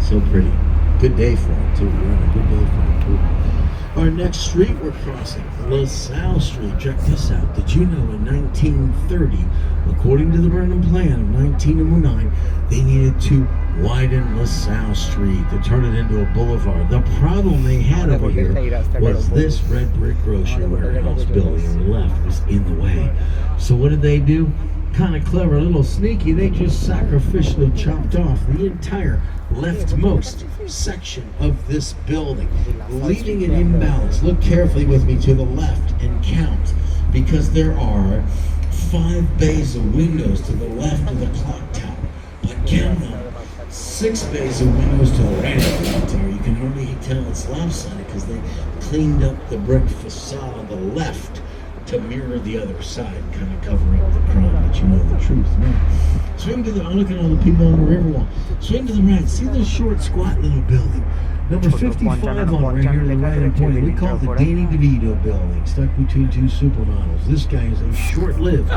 So pretty. Good day for it, too. We're on a good day for it, too. Our next street we're crossing, LaSalle Street. Check this out. Did you know in 1930, according to the Burnham Plan of 1909, they needed to widen LaSalle Street to turn it into a boulevard? The problem they had over here was this red brick grocery warehouse building on the left was in the way. So what did they do? Kind of clever, a little sneaky. They just sacrificially chopped off the entire leftmost section of this building, leaving it imbalanced. Look carefully with me to the left and count, because there are 5 bays of windows to the left of the clock tower. But count them, 6 bays of windows to the right of the clock tower. You can hardly tell it's lopsided because they cleaned up the brick facade on the left to mirror the other side, kind of cover up the crime, but you know the truth. Now, swing to the, I'm looking at all the people on the Riverwalk. Swing to the right, see this short, squat little building. Number 55 on right here in the right hand corner. We call it the Danny DeVito building, stuck between 2 supermodels. This guy is a short-lived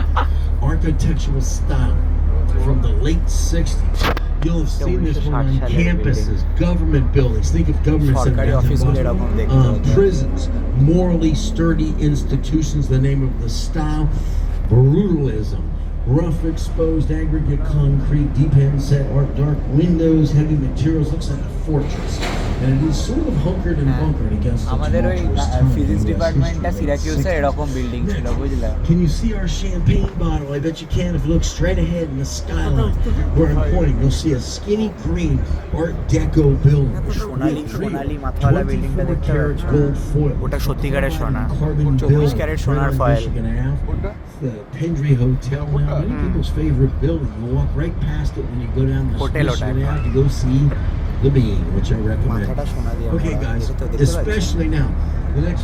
architectural style from the late 60s. You'll have seen this one on campuses, government buildings. Think of government centers, prisons, morally sturdy institutions. The name of the style, brutalism. Rough exposed aggregate concrete, deep handset art, dark windows, heavy materials. Looks like a fortress. And it is sort of hunkered and bunkered against the tumultuous time. Physics department Syracuse এরকম building ছিল বুঝলা Can you see our champagne bottle? I bet you can if you look straight ahead in the skyline where I'm pointing. You'll see a skinny green Art Deco building. সোনালী মাথাওয়ালা বিল্ডিংটা দেখতে পাচ্ছ gold foil. ওটা সত্যিকারের সোনা Carbon 24 carat সোনার foil The Pendry Hotel now, many people's favorite building. You walk right past it when you go down the street to go see the Bean, which I recommend. Okay, guys, especially now, the next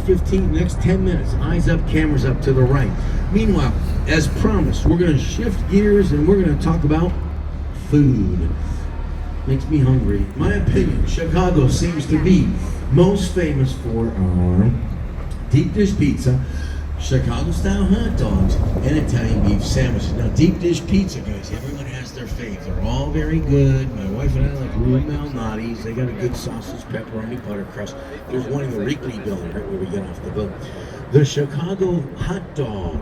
10 minutes, eyes up, cameras up to the right. Meanwhile, as promised, we're going to shift gears and we're going to talk about food. Makes me hungry. My opinion, Chicago seems to be most famous for deep dish pizza, Chicago-style hot dogs, and Italian beef sandwiches. Now, deep dish pizza, guys, everyone has their fave. They're all very good. My wife and I like Rue Malnati's. They got a good sausage, pepperoni, butter crust. There's one in the Wrigley building right where we get off the boat. The Chicago hot dog.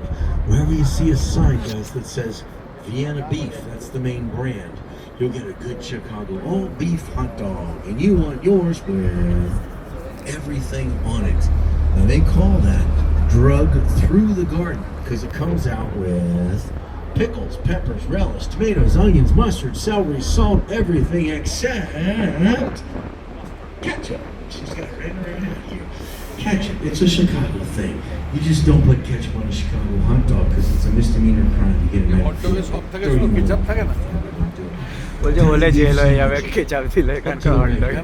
Wherever you see a sign, guys, that says Vienna beef, that's the main brand. You'll get a good Chicago all-beef hot dog, and you want yours with everything on it. Now, they call that drug through the garden because it comes out with pickles, peppers, relish, tomatoes, onions, mustard, celery, salt, everything except ketchup. She's got it right out here. Ketchup. It's a Chicago thing. You just don't put ketchup on a Chicago hot dog because it's a misdemeanor crime to get it out. বলে jail হয়ে যাবে ketchup দিলে এখানকার hot dog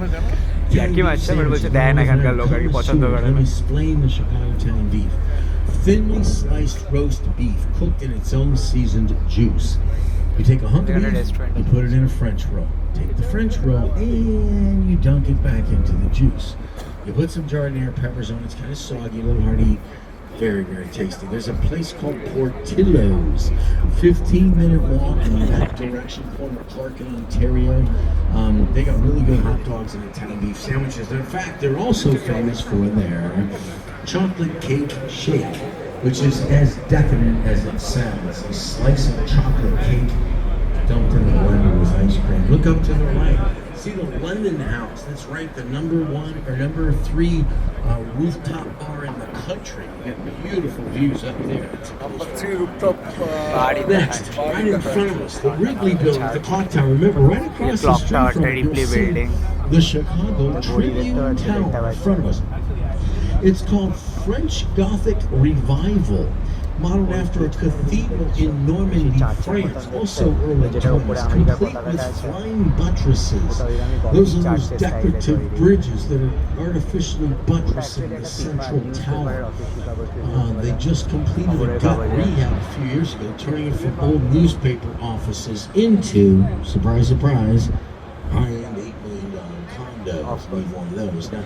কি মারছে but বলছে দেয় না এখানকার লোক আর কি পছন্দ করে Let me explain the Chicago Italian beef. Thinly sliced roast beef cooked in its own seasoned juice. You take a hunk of beef, you put it in a French roll. Take the French roll and you dunk it back into the juice. You put some giardiniera peppers on it. It's kind of soggy, a little hard to eat. Very, very tasty. There's a place called Portillo's. 15-minute walk in that direction, corner Clark in Ontario. They got really good hot dogs and Italian beef sandwiches. In fact, they're also famous for their chocolate cake shake, which is as decadent as it sounds. A slice of chocolate cake dumped in the blender with ice cream. Look up to the right. See the London House. That's right, the number 3 rooftop bar in the country. You get beautiful views up there. Next, right in front of us, the Wrigley building, the clock tower. Remember, right across the street from it, you'll see the Chicago Tribune Tower in front of us. It's called French Gothic Revival, modeled after a cathedral in Normandy, France, also early Thomas, complete with flying buttresses. Those are those decorative bridges that are artificially buttressing the central tower. They just completed a gut rehab a few years ago, turning it from old newspaper offices into, surprise, surprise, high-end $8 million condos. Need one of those. Now,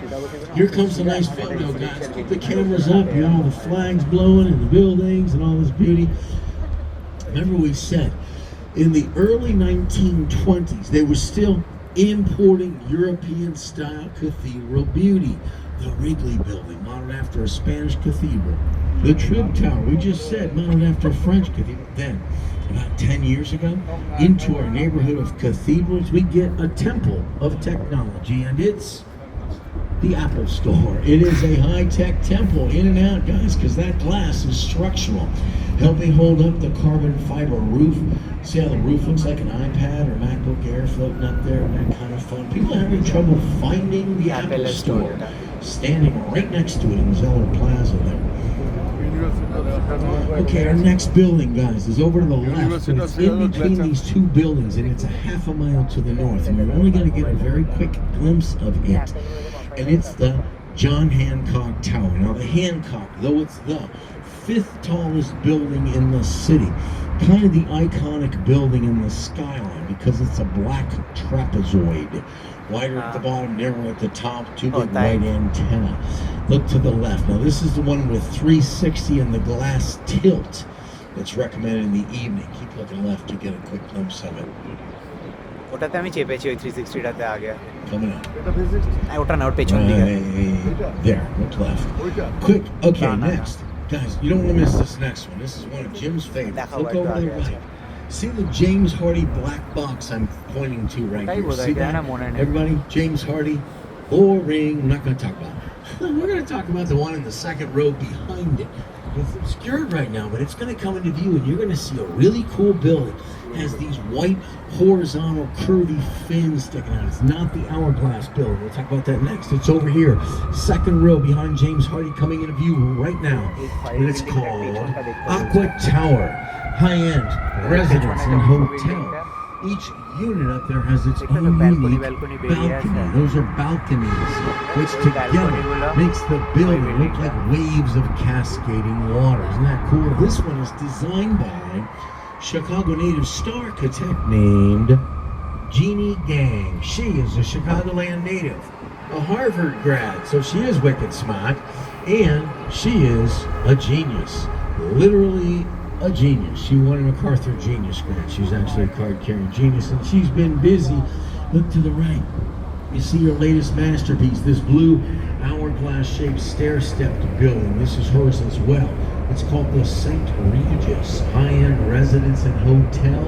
here comes the nice photo, guys. Keep the cameras up. You know, all the flags blowing and the buildings and all this beauty. Remember we said, in the early 1920s, they were still importing European-style cathedral beauty. The Wrigley Building, modeled after a Spanish cathedral. The Trib Tower, we just said, modeled after a French cathedral. Then, about 10 years ago, into our neighborhood of cathedrals, we get a temple of technology, and it's the Apple Store. It is a high-tech temple, in and out, guys, because that glass is structural, helping hold up the carbon fiber roof. See how the roof looks like an iPad or MacBook Air floating up there? That kind of fun. People are having trouble finding the Apple Store. Standing right next to it in Zeller Plaza there. Okay, our next building, guys, is over to the left. But it's in between these two buildings, and it's a half a mile to the north. And we're only going to get a very quick glimpse of it. And it's the John Hancock Tower. Now, the Hancock, though it's the fifth tallest building in the city, kind of the iconic building in the skyline because it's a black trapezoid. Wider at the bottom, narrow at the top, two big white antenna. Look to the left. Now, this is the one with 360 and the glass tilt that's recommended in the evening. Keep looking left to get a quick glimpse of it. ওটাতে আমি চেপেছি ওই 360টাতে আগে Coming up. ওটা না ওর পেছন দিকে There, look left. Quick, okay, next. Guys, you don't want to miss this next one. This is one of Jim's favorites. Look over to the right. See the James Hardy black box I'm pointing to right here? See that? Everybody, James Hardy, boring. I'm not going to talk about it. We're going to talk about the one in the second row behind it. It's obscured right now, but it's going to come into view, and you're going to see a really cool building. It has these white, horizontal, curvy fins sticking out. It's not the hourglass building. We'll talk about that next. It's over here, second row behind James Hardy, coming into view right now. And it's called Aqua Tower, high-end residence and hotel. Each unit up there has its own unique balcony. Those are balconies, which together makes the building look like waves of cascading water. Isn't that cool? This one is designed by Chicago native star architect named Jeannie Gang. She is a Chicagoland native, a Harvard grad, so she is wicked smart, and she is a genius, literally a genius. She won a MacArthur Genius Grant. She's actually a card-carrying genius, and she's been busy. Look to the right. You see her latest masterpiece, this blue hourglass-shaped stair-stepped building. This is hers as well. It's called the St. Regis High-End Residence and Hotel.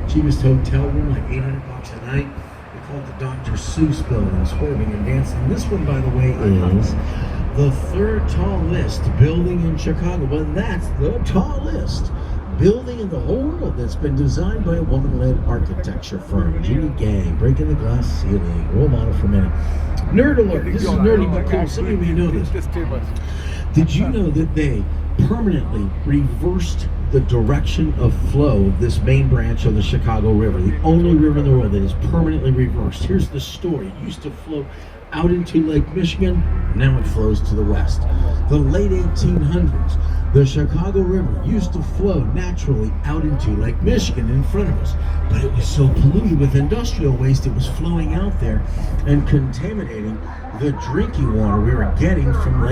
Cheapest hotel room, like $800 a night. They call it the Dr. Seuss building. It's swerving and dancing. This one, by the way, is the third tallest building in Chicago. Well, that's the tallest building in the whole world that's been designed by a woman-led architecture firm, Jeannie Gang, breaking the glass ceiling. Role model for many. Nerd alert. This is nerdy but cool. Some of you know this. Did you know that they permanently reversed the direction of flow of this main branch of the Chicago River, the only river in the world that is permanently reversed? Here's the story. It used to flow out into Lake Michigan, now it flows to the west. The late 1800s, the Chicago River used to flow naturally out into Lake Michigan in front of us, but it was so polluted with industrial waste, it was flowing out there and contaminating the drinking water we were getting from Lake